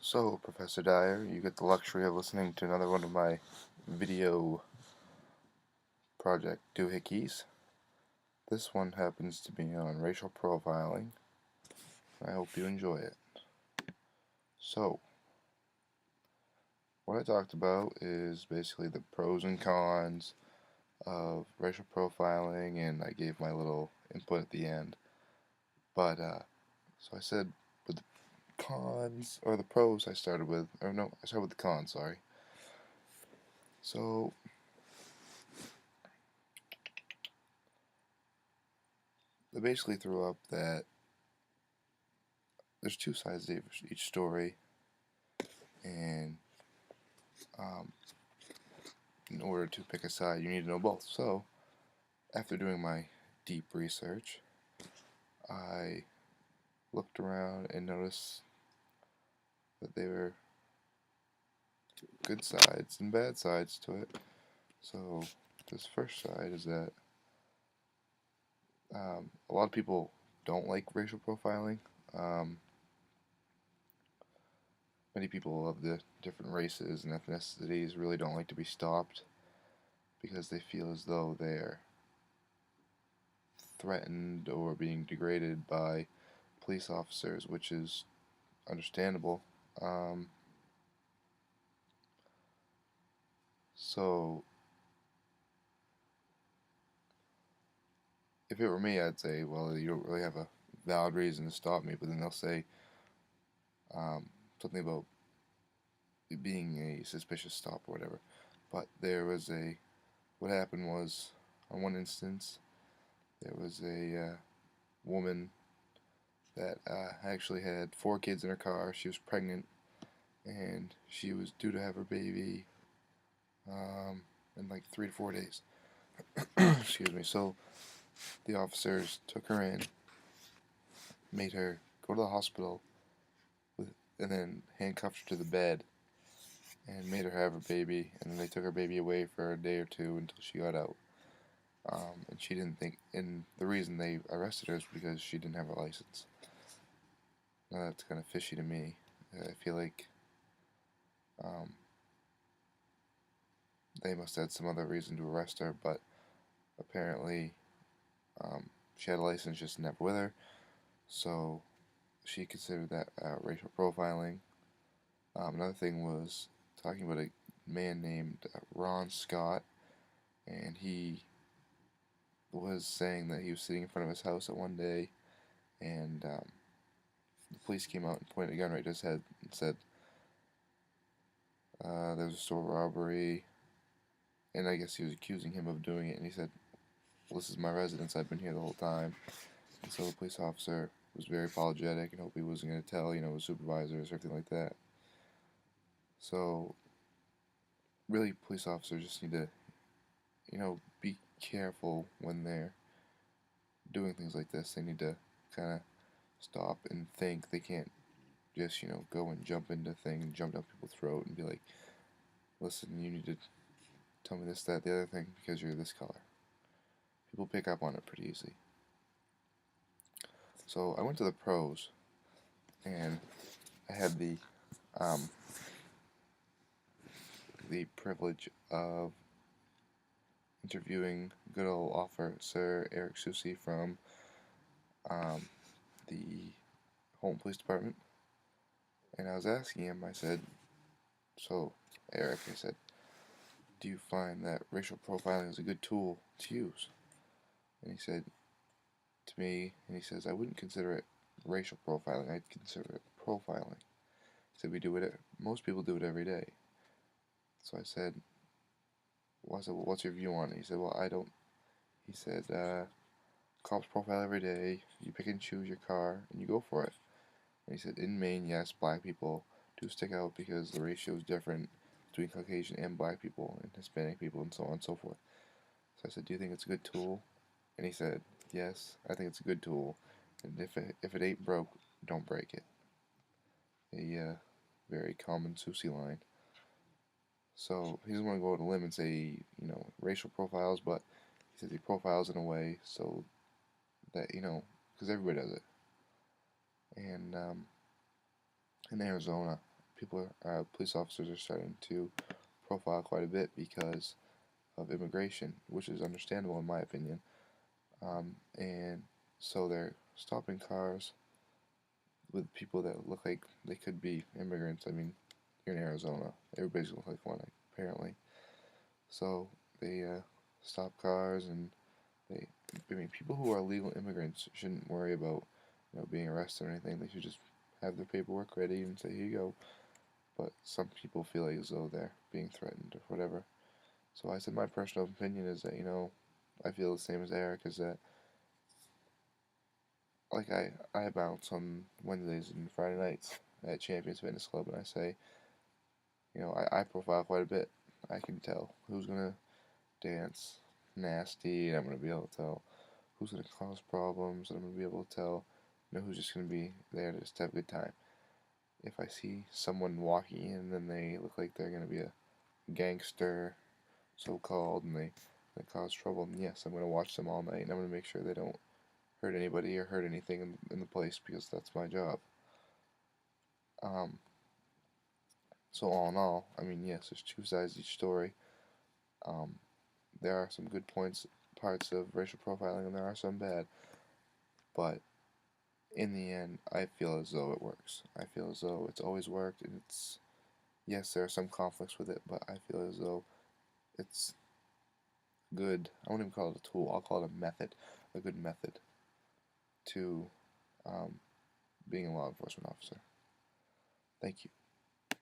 So, Professor Dyer, you get the luxury of listening to another one of my video project doohickeys. This one happens to be on racial profiling. I hope you enjoy it. So, what I talked about is basically the pros and cons of racial profiling, and I gave my little input at the end. But, so I said with the cons, or the pros I started with, or no, I started with the cons, sorry. So, they basically threw up that there's two sides to each story, and in order to pick a side, you need to know both. So, after doing my deep research, I looked around and noticed that there were good sides and bad sides to it. So, this first side is that a lot of people don't like racial profiling. Um, Many people of the different races and ethnicities really don't like to be stopped because they feel as though they're threatened or being degraded by police officers, which is understandable. Um, so, if it were me, I'd say, well, you don't really have a valid reason to stop me, but then they'll say something about it being a suspicious stop or whatever. But what happened was, on one instance, there was a woman that actually had 4 kids in her car. She was pregnant, and she was due to have her baby in like 3 to 4 days. Excuse me. So the officers took her in, made her go to the hospital, and then handcuffed her to the bed, and made her have her baby. And then they took her baby away for a day or two until she got out. And she didn't think, and the reason they arrested her is because she didn't have a license. Now that's kind of fishy to me. I feel like um, they must have had some other reason to arrest her, but apparently she had a license, just never with her. So she considered that racial profiling. Another thing was talking about a man named Ron Scott, and he was saying that he was sitting in front of his house at one day, and the police came out and pointed a gun right to his head and said, there was a store robbery, and I guess he was accusing him of doing it, and he said, well, this is my residence, I've been here the whole time. And so the police officer was very apologetic and hoped he wasn't going to tell, his supervisors or anything like that. So, really, police officers just need to, be careful when they're doing things like this. They need to kind of stop and think. They can't just, go and jump into things, jump down people's throat and be like, listen, you need to tell me this, that, the other thing because you're this color. People pick up on it pretty easily. So I went to the pros, and I had um, the privilege of interviewing good old officer Eric Susi from the Home Police Department, and I was asking him. I said, "So, Eric," I said, "do you find that racial profiling is a good tool to use?" And he said to me, and he says, "I wouldn't consider it racial profiling. I'd consider it profiling." He said, "We do it. Most people do it every day." So I said, "Well, what's your view on it?" He said, "Well, I don't." He said, "Cops profile every day. You pick and choose your car, and you go for it." And he said, "In Maine, yes, black people do stick out because the ratio is different between Caucasian and black people and Hispanic people and so on and so forth." So I said, "Do you think it's a good tool?" And he said, "Yes, I think it's a good tool. And if it ain't broke, don't break it." A very common Susie line. So he doesn't want to go out on a limb and say, racial profiles, but he says he profiles in a way so that, because everybody does it. And in Arizona, police officers are starting to profile quite a bit because of immigration, which is understandable in my opinion. And so they're stopping cars with people that look like they could be immigrants. I mean, you're in Arizona, everybody's gonna look like one, apparently. So they stop cars, and they, I mean, people who are legal immigrants shouldn't worry about, being arrested or anything. They should just have their paperwork ready and say, "Here you go." But some people feel like as though they're being threatened or whatever. So I said my personal opinion is that, I feel the same as Eric, is that, like, I bounce on Wednesdays and Friday nights at Champions Fitness Club, and I say, I profile quite a bit. I can tell who's gonna dance nasty, and I'm gonna be able to tell who's gonna cause problems, and I'm gonna be able to tell, who's just gonna be there to just have a good time. If I see someone walking in and they look like they're gonna be a gangster, so called, and they cause trouble, then yes, I'm gonna watch them all night, and I'm gonna make sure they don't hurt anybody or hurt anything in the place, because that's my job. Um, so all in all, I mean, yes, there's two sides to each story. Um, there are some good parts of racial profiling, and there are some bad. But in the end, I feel as though it works. I feel as though it's always worked, and yes, there are some conflicts with it, but I feel as though it's good. I won't even call it a tool. I'll call it a good method to um, being a law enforcement officer. Thank you.